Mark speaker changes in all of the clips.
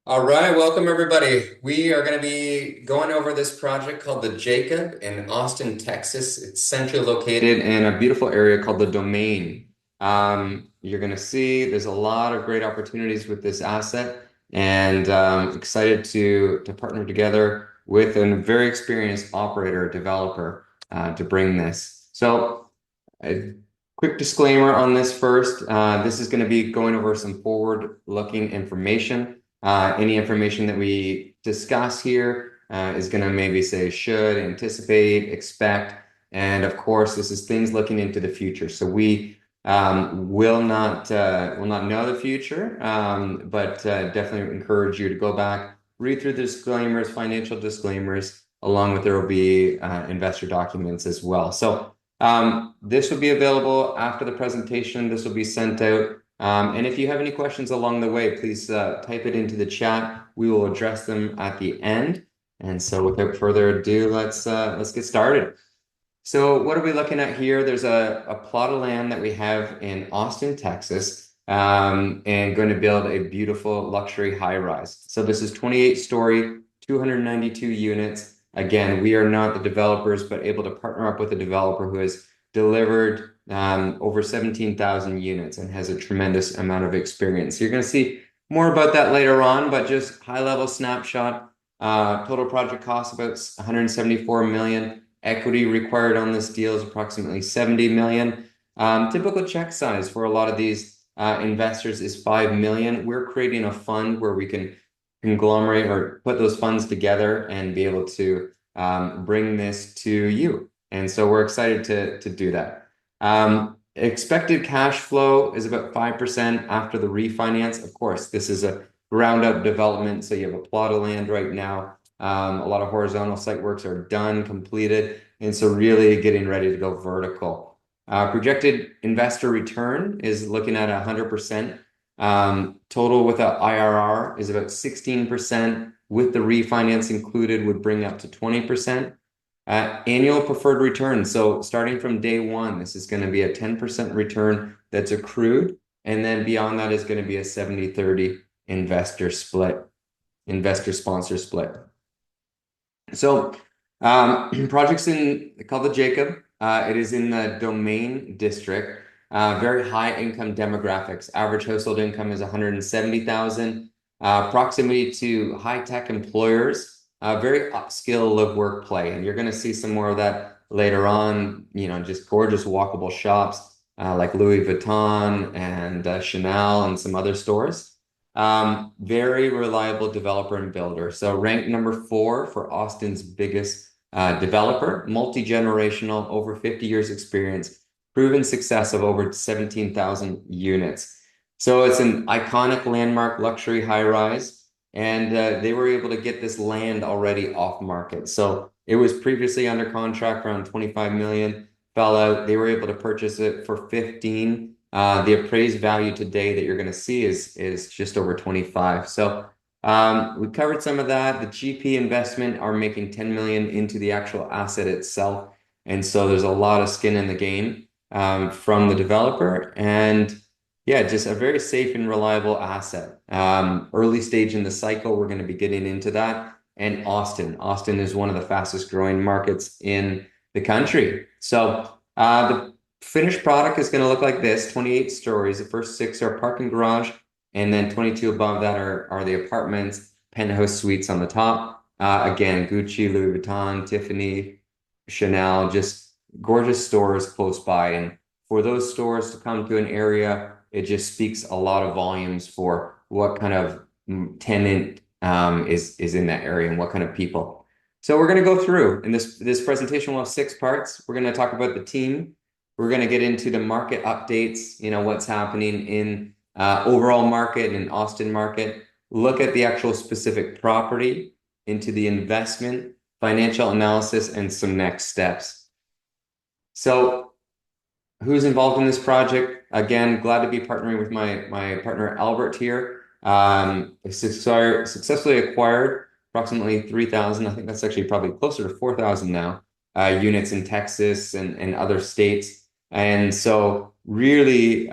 Speaker 1: All right, welcome everybody. We are going to be going over this project called the Jacob in Austin, Texas. It's centrally located in a beautiful area called the Domain. You're going to see there's a lot of great opportunities with this asset, and excited to partner together with a very experienced operator developer to bring this. So, a quick disclaimer on this first. This is going to be going over some forward-looking information. Any information that we discuss here is going to maybe say should, anticipate, expect, and of course, this is things looking into the future. So we will not know the future, but definitely encourage you to go back, read through the disclaimers, financial disclaimers, along with there will be investor documents as well. So this will be available after the presentation. This will be sent out. And if you have any questions along the way, please type it into the chat. We will address them at the end. And so without further ado, let's get started. So what are we looking at here? There's a plot of land that we have in Austin, Texas, and going to build a beautiful luxury high rise. So this is 28-story, 292 units. Again, we are not the developers, but able to partner up with a developer who has delivered over 17,000 units and has a tremendous amount of experience. You're going to see more about that later on, but just high-level snapshot. Total project cost about 174 million. Equity required on this deal is approximately 70 million. Typical check size for a lot of these investors is 5 million. We're creating a fund where we can conglomerate or put those funds together and be able to bring this to you. And so we're excited to do that. Expected cash flow is about 5% after the refinance. Of course, this is a ground up development. So you have a plot of land right now. A lot of horizontal site works are done, completed, and so really getting ready to go vertical. Projected investor return is looking at 100%. Total with a IRR is about 16%. With the refinance included would bring up to 20%. Annual preferred return. So starting from day one, this is going to be a 10% return that's accrued. And then beyond that is going to be a 70-30 investor split, investor sponsor split. So projects called the Jacob. It is in the Domain district. Very high income demographics. Average household income is 170,000. Proximity to high tech employers. Very upscale live work play, and you're going to see some more of that later on. You know, just gorgeous walkable shops like Louis Vuitton and Chanel and some other stores. Very reliable developer and builder. So ranked number 4 for Austin's biggest developer, multi-generational, over 50 years experience, proven success of over 17,000 units. So it's an iconic landmark luxury high rise, and they were able to get this land already off market. So it was previously under contract around 25 million, fell out. They were able to purchase it for 15. The appraised value today that you're going to see is just over 25. So we covered some of that. The GP investment are making 10 million into the actual asset itself. And so there's a lot of skin in the game from the developer. And yeah, just a very safe and reliable asset. Early stage in the cycle, we're going to be getting into that. And Austin is one of the fastest growing markets in the country. So the finished product is going to look like this: 28 stories. The first 6 are parking garage, and then 22 above that are the apartments, penthouse suites on the top. Again, Gucci, Louis Vuitton, Tiffany, Chanel, just gorgeous stores close by. And for those stores to come to an area, it just speaks a lot of volumes for what kind of tenant is in that area and what kind of people. So we're going to go through, and this presentation will have 6 parts. We're going to talk about the team. We're going to get into the market updates, you know, what's happening in overall market and Austin market, look at the actual specific property, into the investment, financial analysis, and some next steps. So who's involved in this project? Again, glad to be partnering with my partner Albert here. Successfully acquired approximately 3,000. I think that's actually probably closer to 4,000 now, units in Texas and other states. And so really,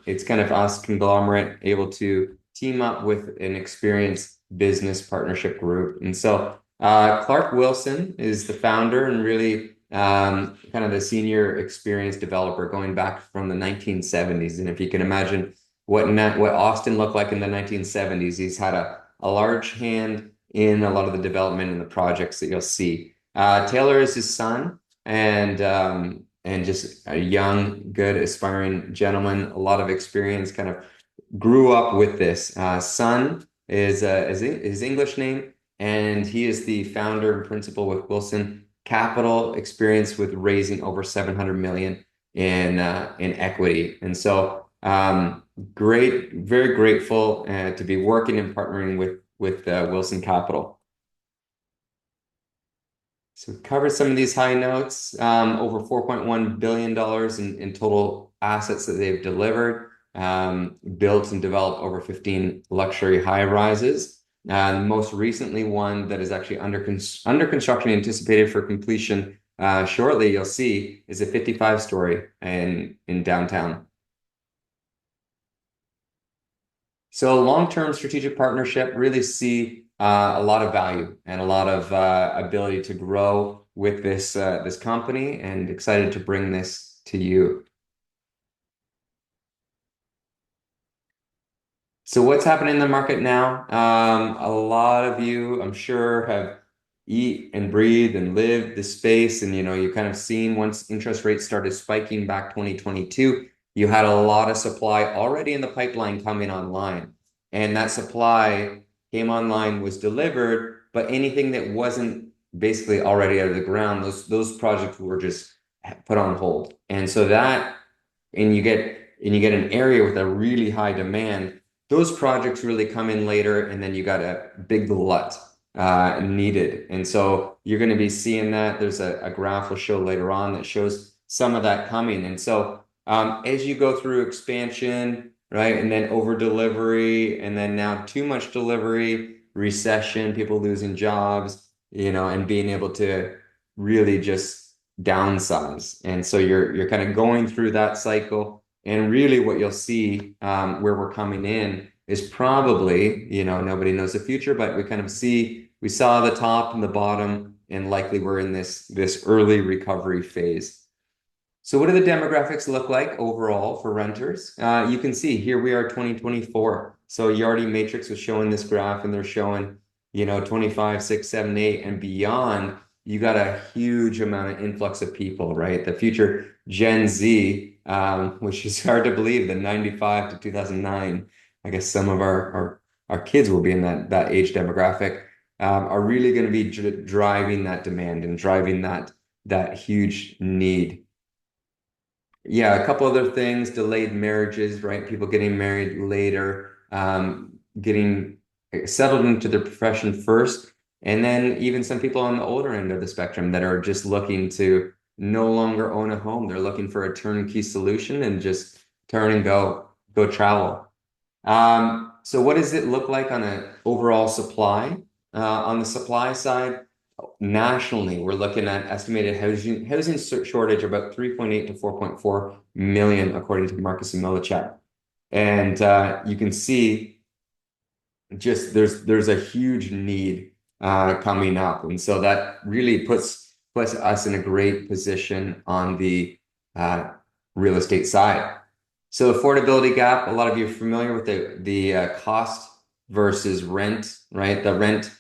Speaker 1: it's kind of us conglomerate able to team up with an experienced business partnership group. And so Clark Wilson is the founder and really kind of the senior experienced developer going back from the 1970s. And if you can imagine what Austin looked like in the 1970s, he's had a large hand in a lot of the development and the projects that you'll see. Taylor is his son, and just a young, good, aspiring gentleman, a lot of experience, kind of grew up with this. Son is his English name, and he is the founder and principal with Wilson Capital, experience with raising over 700 million in equity. And so great, very grateful to be working and partnering with Wilson Capital. So cover some of these high notes, over $4.1 billion in total assets that they've delivered, built and developed over 15 luxury high rises. Most recently, one that is actually under construction, anticipated for completion shortly, you'll see, is a 55-story in downtown. So long-term strategic partnership, really see a lot of value and a lot of ability to grow with this company, and excited to bring this to you. So what's happening in the market now? A lot of you, I'm sure, have eat and breathe and lived the space, and you kind of seen once interest rates started spiking back 2022, you had a lot of supply already in the pipeline coming online, and that supply came online, was delivered, but anything that wasn't basically already out of the ground, those projects were just put on hold, and so that, and you get an area with a really high demand. Those projects really come in later, and then you got a big glut needed. And so you're going to be seeing that. There's a graph we'll show later on that shows some of that coming. And so as you go through expansion, right, and then over delivery, and then now too much delivery, recession, people losing jobs, and being able to really just downsize. And so you're kind of going through that cycle. And really what you'll see where we're coming in is probably, nobody knows the future, but we saw the top and the bottom, and likely we're in this early recovery phase. So what do the demographics look like overall for renters? You can see here we are 2024. So Yardi Matrix was showing this graph, and they're showing, 25, 6, 7, 8, and beyond. You got a huge amount of influx of people, right? The future Gen Z, which is hard to believe, the 95 to 2009. I guess some of our kids will be in that age demographic, are really going to be driving that demand and driving that huge need. Yeah, a couple other things, delayed marriages, right? People getting married later, getting settled into their profession first, and then even some people on the older end of the spectrum that are just looking to no longer own a home. They're looking for a turnkey solution and just turn and go travel. So what does it look like on an overall supply? On the supply side, nationally, we're looking at estimated housing shortage about 3.8 to 4.4 million, according to Marcus and Millichap. And you can see just there's a huge need coming up, and so that really puts us in a great position on the real estate side. So affordability gap, a lot of you are familiar with the cost versus rent, right? The rent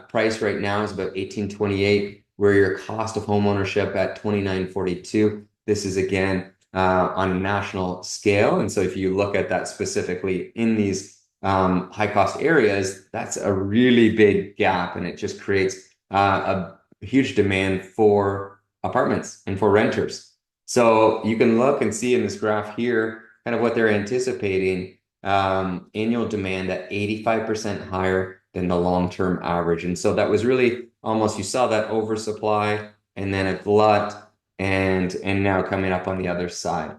Speaker 1: price right now is about $18.28, where your cost of home ownership at $29.42. This is again on a national scale, and so if you look at that specifically in these high cost areas, that's a really big gap, and it just creates a huge demand for apartments and for renters. So you can look and see in this graph here kind of what they're anticipating, annual demand at 85% higher than the long-term average. And so that was really almost, you saw that oversupply and then a glut, and now coming up on the other side.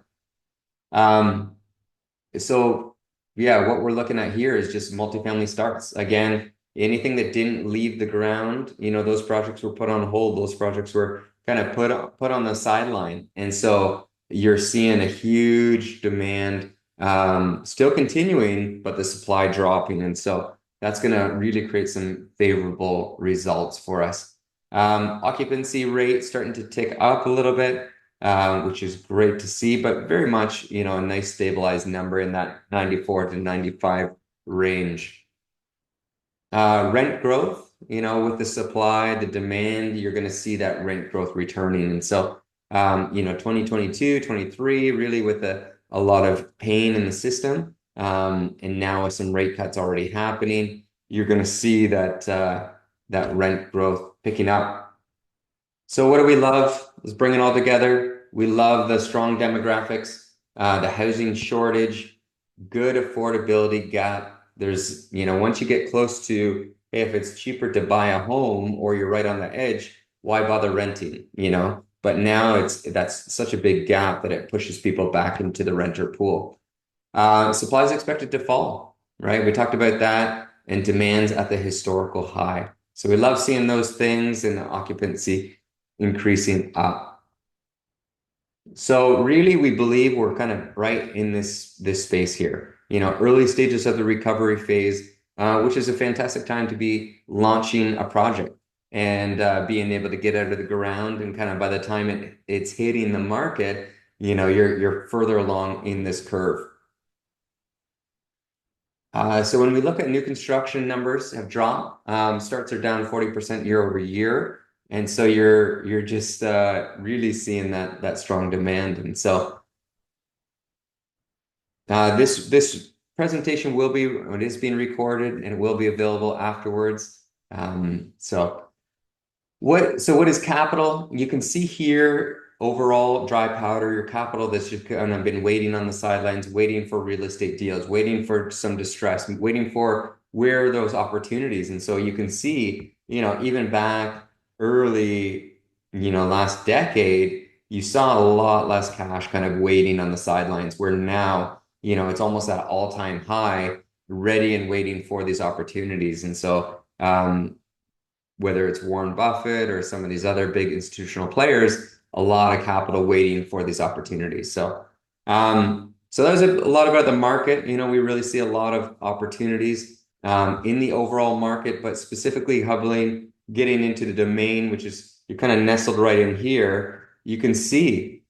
Speaker 1: So yeah, what we're looking at here is just multifamily starts. Again, anything that didn't leave the ground, those projects were put on hold. Those projects were kind of put on the sideline. And so you're seeing a huge demand still continuing, but the supply dropping. And so that's going to really create some favorable results for us. Occupancy rate starting to tick up a little bit, which is great to see, but very much, a nice stabilized number in that 94 to 95 range. Rent growth, with the supply, the demand, you're going to see that rent growth returning. And so, 2022, 23, really with a lot of pain in the system. And now with some rate cuts already happening, you're going to see that rent growth picking up. So what do we love? Let's bring it all together. We love the strong demographics, the housing shortage, good affordability gap. There's, once you get close to, hey, if it's cheaper to buy a home or you're right on the edge, why bother renting, But now that's such a big gap that it pushes people back into the renter pool. Supply is expected to fall, right? We talked about that, and demand's at the historical high. So we love seeing those things and the occupancy increasing up. So really, we believe we're kind of right in this space here. Early stages of the recovery phase, which is a fantastic time to be launching a project and being able to get out of the ground, and kind of by the time it's hitting the market, you're further along in this curve. So when we look at new construction numbers have dropped, starts are down 40% year over year. And so you're just really seeing that strong demand. And so this presentation it is being recorded and it will be available afterwards. What is capital? You can see here overall dry powder, your capital that's just kind of been waiting on the sidelines, waiting for real estate deals, waiting for some distress, waiting for where are those opportunities. And so you can see, even back early, last decade, you saw a lot less cash kind of waiting on the sidelines, where now, it's almost at all-time high, ready and waiting for these opportunities. And so whether it's Warren Buffett or some of these other big institutional players, a lot of capital waiting for these opportunities. So that was a lot about the market. We really see a lot of opportunities in the overall market, but specifically getting into the domain, which is you're kind of nestled right in here. You can see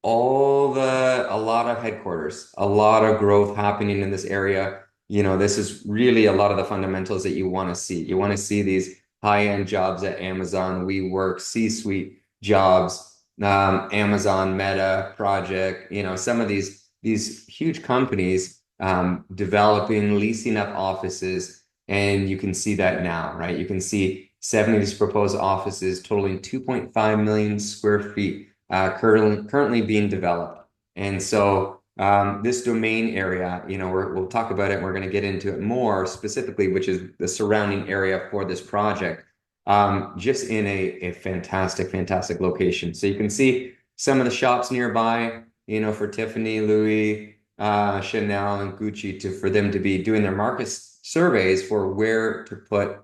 Speaker 1: a lot of headquarters, a lot of growth happening in this area. This is really a lot of the fundamentals that you want to see. You want to see these high-end jobs at Amazon, WeWork, C-suite jobs, Amazon, Meta, Project, some of these huge companies developing, leasing up offices, and you can see that now, right? You can see 70 of these proposed offices totaling 2.5 million square feet currently being developed. And so this domain area, we'll talk about it. And we're going to get into it more specifically, which is the surrounding area for this project, just in a fantastic, fantastic location. So you can see some of the shops nearby, for Tiffany, Louis, Chanel, and Gucci for them to be doing their market surveys for where to put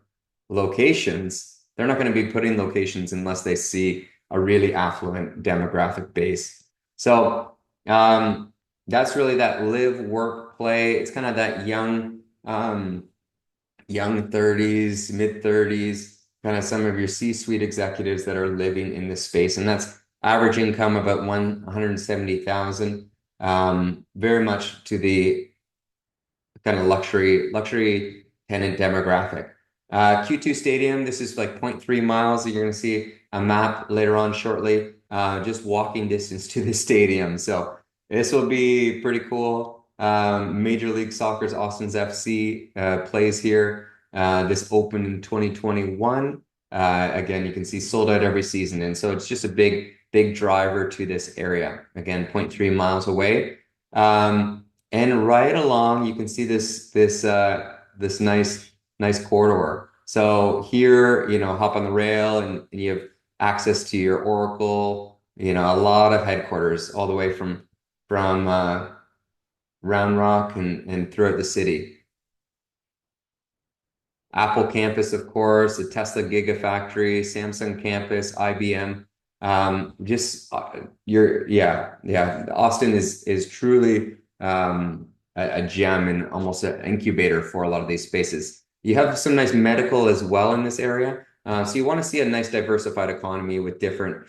Speaker 1: locations. They're not going to be putting locations unless they see a really affluent demographic base. So that's really that live, work, play. It's kind of that young 30s, mid 30s, kind of some of your C-suite executives that are living in this space. And that's average income about 170,000, very much to the kind of luxury tenant demographic. Q2 Stadium, this is like 0.3 miles. You're going to see a map later on shortly, just walking distance to the stadium. So this will be pretty cool. Major League Soccer's Austin's FC plays here. This opened in 2021. Again, you can see sold out every season. And so it's just a big driver to this area. Again, 0.3 miles away. And right along, you can see this nice corridor. So here, hop on the rail and you have access to your Oracle, a lot of headquarters all the way from Round Rock and throughout the city. Apple campus, of course, the Tesla Gigafactory, Samsung campus, IBM. Austin is truly a gem and almost an incubator for a lot of these spaces. You have some nice medical as well in this area. So you want to see a nice diversified economy with different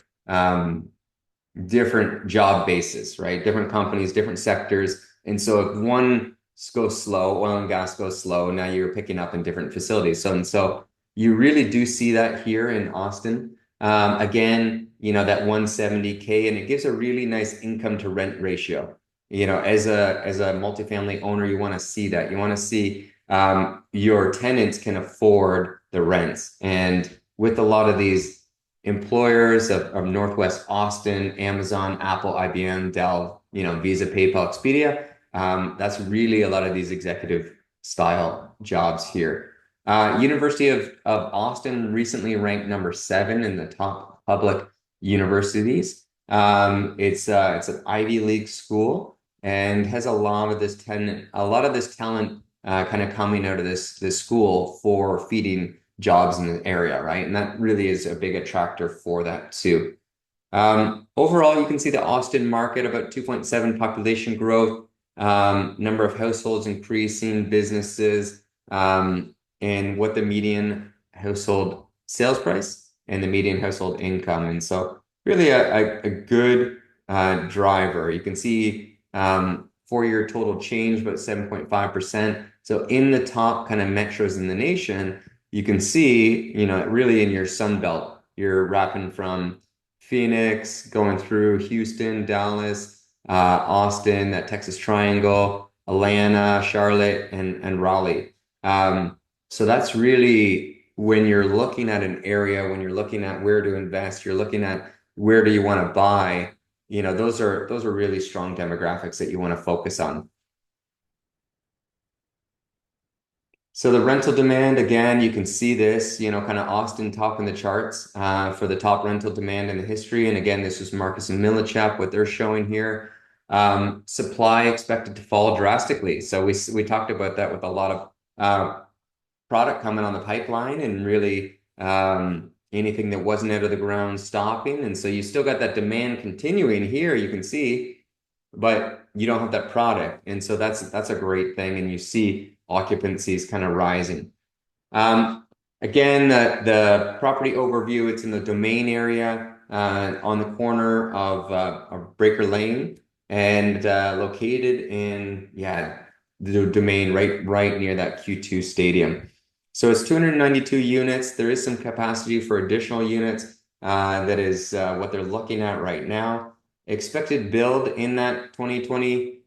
Speaker 1: job bases, right? Different companies, different sectors. And so if one goes slow, oil and gas goes slow, now you're picking up in different facilities. So you really do see that here in Austin. Again, that 170K, and it gives a really nice income to rent ratio. As a multifamily owner, you want to see that. You want to see your tenants can afford the rents. And with a lot of these employers of Northwest Austin, Amazon, Apple, IBM, Dell, Visa, PayPal, Expedia. That's really a lot of these executive style jobs here. University of Austin recently ranked number 7 in the top public universities. It's an Ivy League school and has a lot of this talent kind of coming out of this school for feeding jobs in the area, right? And that really is a big attractor for that too. Overall, you can see the Austin market about 2.7 population growth, number of households increasing, businesses, and what the median household sales price and the median household income. And so really a good driver. You can see 4-year total change, about 7.5%. So in the top kind of metros in the nation, you can see, really in your Sun Belt, you're wrapping from Phoenix, going through Houston, Dallas, Austin, that Texas Triangle, Atlanta, Charlotte, and Raleigh. So that's really when you're looking at an area, when you're looking at where to invest, you're looking at where do you want to buy, those are really strong demographics that you want to focus on. So the rental demand, again, you can see this, kind of Austin topping the charts for the top rental demand in the history. And again, this was Marcus and Millichap, what they're showing here. Supply expected to fall drastically. So we talked about that with a lot of product coming on the pipeline and really anything that wasn't out of the ground stopping. And so you still got that demand continuing here, you can see, but you don't have that product. And so that's a great thing. And you see occupancies kind of rising. Again, the property overview, it's in the Domain area on the corner of Breaker Lane and located in, the Domain right near that Q2 stadium. So it's 292 units. There is some capacity for additional units. That is what they're looking at right now. Expected build in that 2028.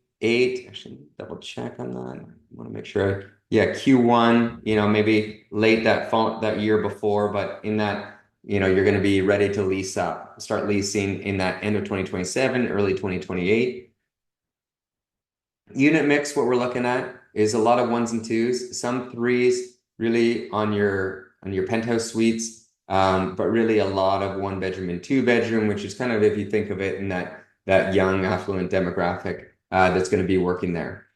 Speaker 1: I should double check on that. I want to make sure. Yeah, Q1, maybe late that year before, but in that, you're going to be ready to lease up, start leasing in that end of 2027, early 2028. Unit mix, what we're looking at is a lot of 1s and 2s, some 3s, really on your penthouse suites, but really a lot of 1-bedroom and 2-bedroom, which is kind of, if you think of it in that young affluent demographic that's going to be working there.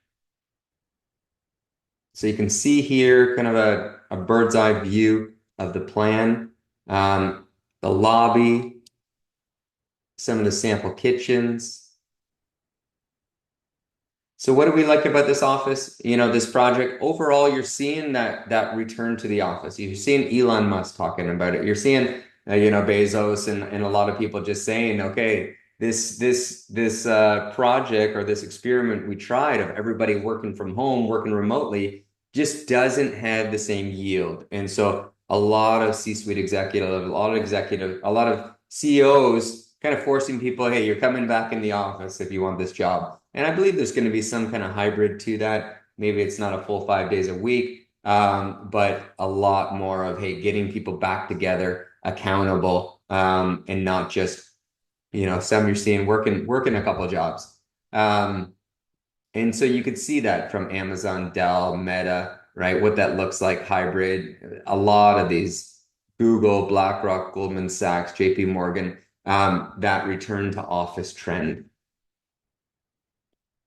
Speaker 1: So you can see here kind of a bird's eye view of the plan, the lobby, some of the sample kitchens. So what do we like about this office? This project overall, you're seeing that return to the office. You're seeing Elon Musk talking about it. You're seeing, Bezos and a lot of people just saying, okay, this project or this experiment we tried of everybody working from home, working remotely, just doesn't have the same yield. And so a lot of C-suite executives, a lot of CEOs kind of forcing people, hey, you're coming back in the office if you want this job. And I believe there's going to be some kind of hybrid to that. Maybe it's not a full 5 days a week, but a lot more of, hey, getting people back together, accountable, and not just, some you're seeing working a couple of jobs. And so you could see that from Amazon, Dell, Meta, right? What that looks like hybrid. A lot of these, Google, BlackRock, Goldman Sachs, JP Morgan, that return to office trend.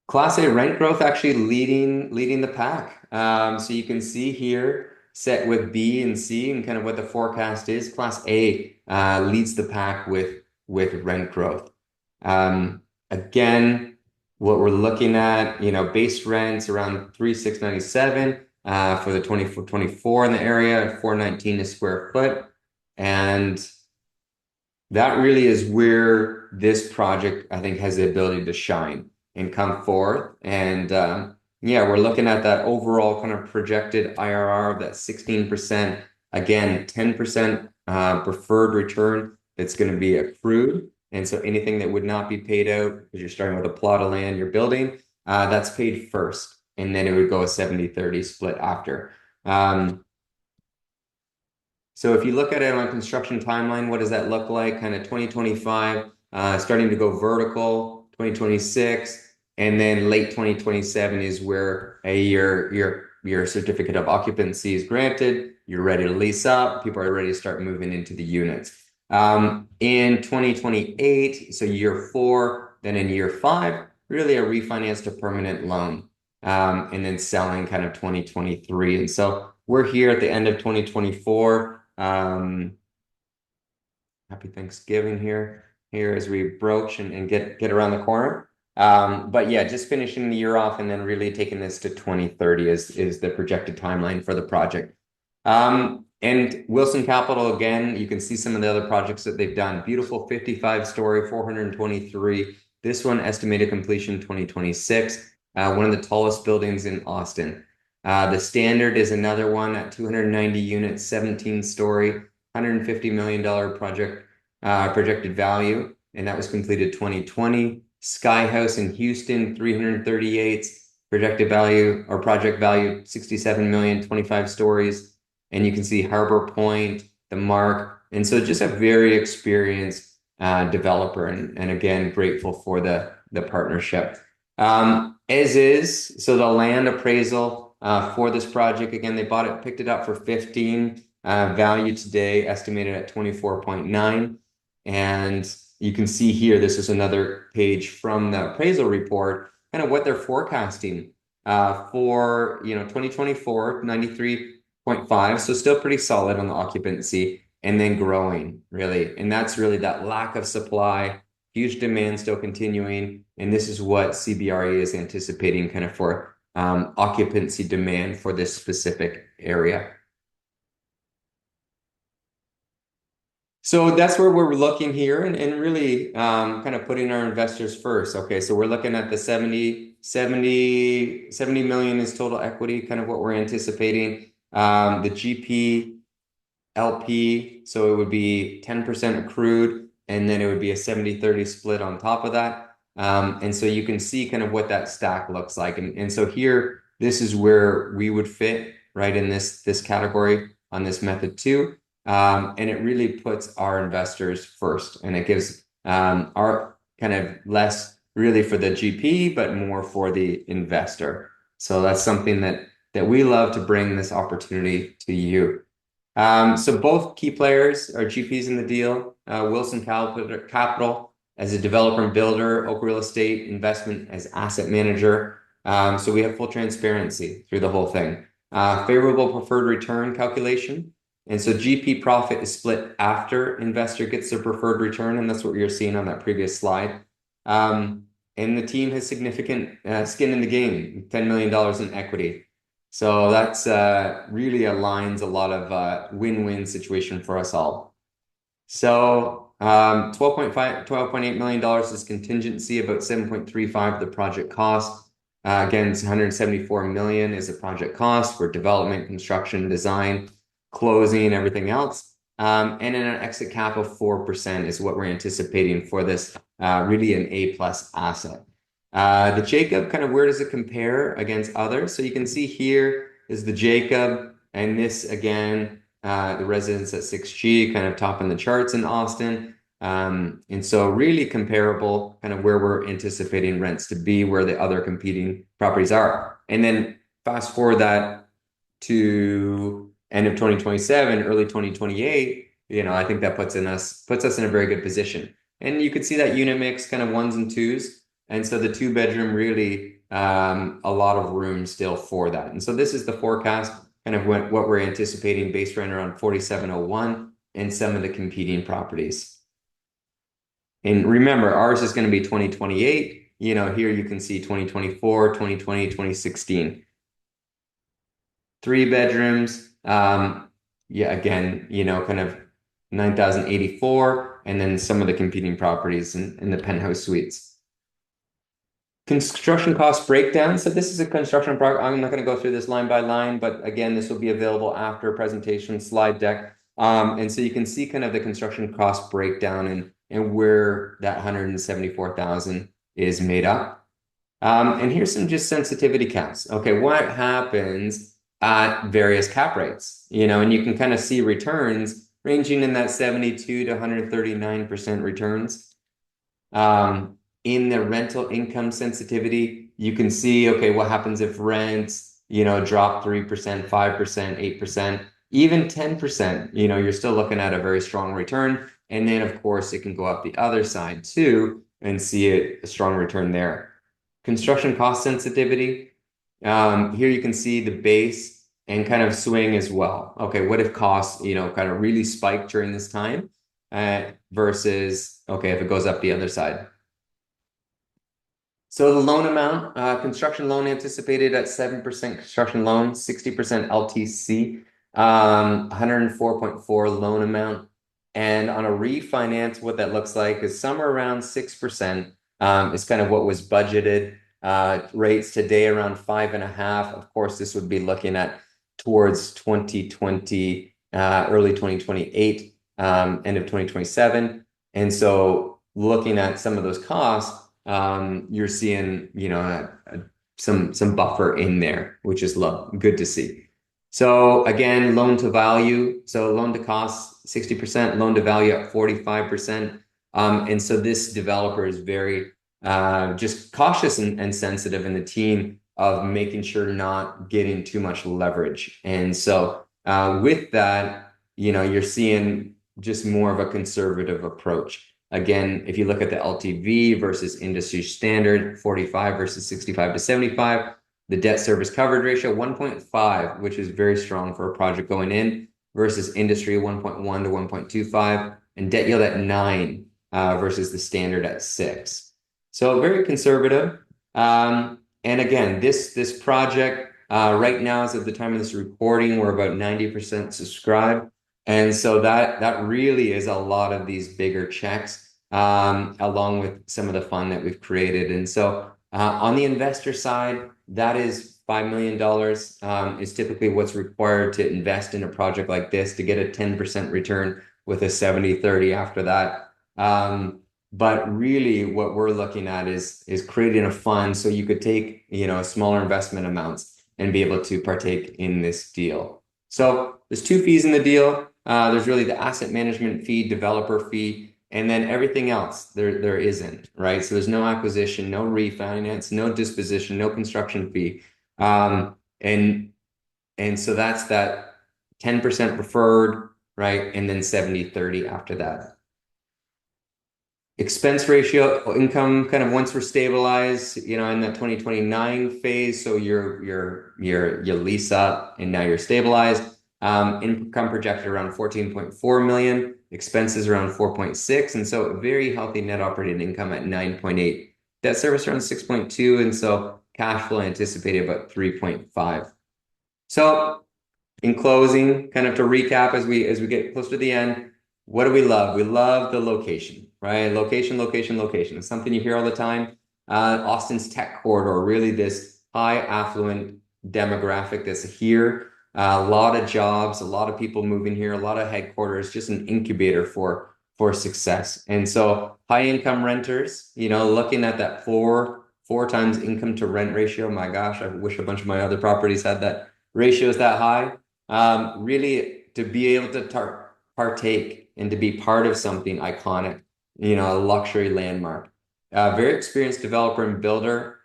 Speaker 1: Class A rent growth actually leading the pack. So you can see here set with B and C and kind of what the forecast is. Class A leads the pack with rent growth. Again, what we're looking at, base rents around 3,697 for the 24 in the area, 419 a square foot. And that really is where this project, I think, has the ability to shine and come forth. And yeah, we're looking at that overall kind of projected IRR of that 16%. Again, 10% preferred return that's going to be accrued. And so anything that would not be paid out, because you're starting with a plot of land you're building, that's paid first. And then it would go a 70-30 split after. So if you look at it on a construction timeline, what does that look like? Kind of 2025, starting to go vertical, 2026, and then late 2027 is where your certificate of occupancy is granted. You're ready to lease up. People are ready to start moving into the units. In 2028, so year 4, then in year 5, really a refinance to permanent loan, and then selling kind of 2023. And so we're here at the end of 2024. Happy Thanksgiving here as we broach and get around the corner. But yeah, just finishing the year off and then really taking this to 2030 is the projected timeline for the project. And Wilson Capital, again, you can see some of the other projects that they've done. Beautiful 55-story, 423. This one estimated completion 2026. One of the tallest buildings in Austin. The Standard is another one at 290 units, 17-story, $150 million project projected value, and that was completed 2020. Sky House in Houston, 338, projected value or project value 67 million, 25 stories. And you can see Harbor Point, the Mark, and so just a very experienced developer, and again grateful for the partnership. As is, so the land appraisal for this project, again, they picked it up for 15, value today estimated at 24.9. And you can see here, this is another page from the appraisal report, kind of what they're forecasting for 2024, 93.5. So still pretty solid on the occupancy, and then growing really. And that's really that lack of supply, huge demand still continuing. And this is what CBRE is anticipating kind of for occupancy demand for this specific area. So that's where we're looking here and really kind of putting our investors first. Okay, so we're looking at the 70 million is total equity, kind of what we're anticipating. The GP LP, so it would be 10% accrued, and then it would be a 70-30 split on top of that. And so you can see kind of what that stack looks like. And so here, this is where we would fit right in this category on this method too. And it really puts our investors first, and it gives our kind of less really for the GP, but more for the investor. So that's something that we love to bring this opportunity to you. So both key players are GPs in the deal. Wilson Capital as a developer and builder, Oak Real Estate Investment as asset manager. So we have full transparency through the whole thing. Favorable preferred return calculation. And so GP profit is split after investor gets their preferred return, and that's what you're seeing on that previous slide. And the team has significant skin in the game, $10 million in equity. So that's really aligns a lot of win-win situation for us all. So $12.8 million is contingency, about 7.35 of the project cost. Again, it's 174 million is the project cost for development, construction, design, closing, everything else. And then an exit cap of 4% is what we're anticipating for this really an A-plus asset. The Jacob, kind of where does it compare against others? So you can see here is the Jacob, and this again, the residence at 6G, kind of topping the charts in Austin. And so really comparable, kind of where we're anticipating rents to be, where the other competing properties are. And then fast forward that to end of 2027, early 2028, I think that puts us in a very good position. And you could see that unit mix kind of ones and twos. And so the 2-bedroom really a lot of room still for that. And so this is the forecast, kind of what we're anticipating, base rent around 4701 and some of the competing properties. And remember, ours is going to be 2028. here you can see 2024, 2020, 2016. 3 bedrooms. Yeah, again, kind of 9,084, and then some of the competing properties in the penthouse suites. Construction cost breakdown. So this is a construction project. I'm not going to go through this line by line, but again, this will be available after presentation slide deck. And so you can see kind of the construction cost breakdown and where that 174,000 is made up. And here's some just sensitivity caps. Okay, what happens at various cap rates? And you can kind of see returns ranging in that 72 to 139% returns. In the rental income sensitivity, you can see, okay, what happens if rents, drop 3%, 5%, 8%, even 10%, you're still looking at a very strong return. And then, of course, it can go up the other side too and see a strong return there. Construction cost sensitivity. Here you can see the base and kind of swing as well. Okay, what if costs, kind of really spike during this time versus, okay, if it goes up the other side. So the loan amount, construction loan anticipated at 7% construction loan, 60% LTC, 104.4 loan amount. And on a refinance, what that looks like is somewhere around 6%, is kind of what was budgeted. Rates today around 5.5. Of course, this would be looking at towards 2020, early 2028, end of 2027. And so looking at some of those costs, you're seeing, some buffer in there, which is good to see. So again, loan to value. So loan to cost 60%, loan to value at 45%. And so this developer is very just cautious and sensitive in the team of making sure not getting too much leverage. And so with that, you're seeing just more of a conservative approach. Again, if you look at the LTV versus industry standard, 45 versus 65 to 75, the debt service coverage ratio, 1.5, which is very strong for a project going in, versus industry 1.1 to 1.25, and debt yield at 9 versus the standard at 6. So very conservative. And again, this project right now, as of the time of this recording, we're about 90% subscribed. And so that really is a lot of these bigger checks, along with some of the fun that we've created. And so on the investor side, that is $5 million is typically what's required to invest in a project like this to get a 10% return with a 70-30 after that. But really what we're looking at is creating a fund so you could take, smaller investment amounts and be able to partake in this deal. So there's 2 fees in the deal. There's really the asset management fee, developer fee, and then everything else there isn't, right? So there's no acquisition, no refinance, no disposition, no construction fee. And so that's that 10% preferred, right? And then 70-30 after that. Expense ratio, income kind of once we're stabilized, in that 2029 phase. So you lease up and now you're stabilized. Income projected around 14.4 million, expenses around 4.6, and so a very healthy net operating income at 9.8. Debt service around 6.2, and so cash flow anticipated about 3.5. So in closing, kind of to recap as we get close to the end, what do we love? We love the location, right? Location, location, location. It's something you hear all the time. Austin's tech corridor, really this high affluent demographic that's here. A lot of jobs, a lot of people moving here, a lot of headquarters, just an incubator for success. And so high income renters, looking at that four times income to rent ratio. My gosh, I wish a bunch of my other properties had that ratios that high. Really to be able to partake and to be part of something iconic, a luxury landmark. Very experienced developer and builder.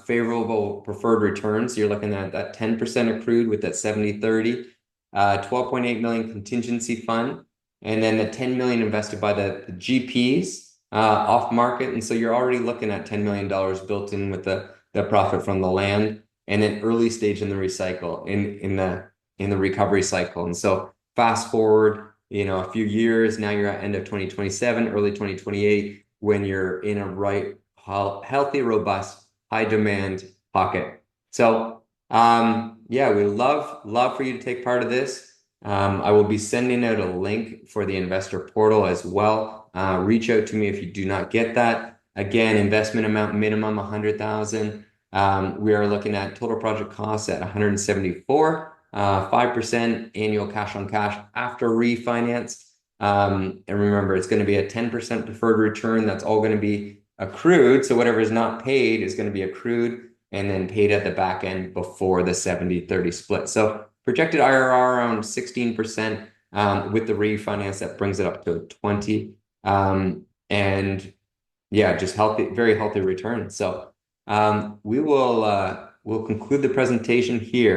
Speaker 1: Favorable preferred returns. You're looking at that 10% accrued with that 70-30, 12.8 million contingency fund, and then the 10 million invested by the GPs off market. And so you're already looking at $10 million built in with the profit from the land, and then early stage in the recycle in the recovery cycle. And so fast forward, a few years, now you're at end of 2027, early 2028, when you're in a right healthy, robust, high demand pocket. So yeah, we love for you to take part of this. I will be sending out a link for the investor portal as well. Reach out to me if you do not get that. Again, investment amount minimum 100,000. We are looking at total project costs at 174, 5% annual cash on cash after refinance. And remember, it's going to be a 10% deferred return. That's all going to be accrued. So whatever is not paid is going to be accrued and then paid at the back end before the 70-30 split. So projected IRR around 16%. With the refinance, that brings it up to 20. And yeah, just healthy, very healthy return. So we'll conclude the presentation here.